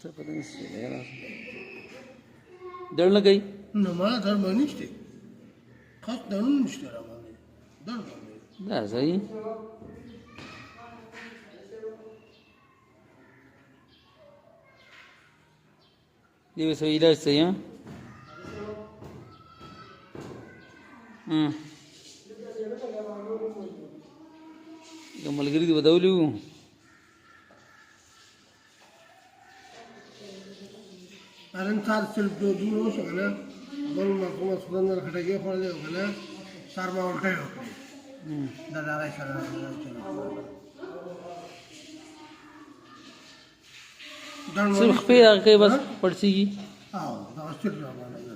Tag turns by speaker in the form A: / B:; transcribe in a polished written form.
A: څه پته نشته یاره درد نه کوي
B: نه ما درد به نشته خاص دردونه نشته را باندې درد باندې
A: دا صحیح دې وسو علاج صحیح یو ملګری دی ودولي وو
B: نن سال صرف دودونه وشو که نه بل کومه سخوندر خټکي خوړلی وو که نه سر ما الټۍ وکړې دا د هغې سره
A: صرف خپې هغه کوي بس پړسېږي
B: او دغه سترګې را باندې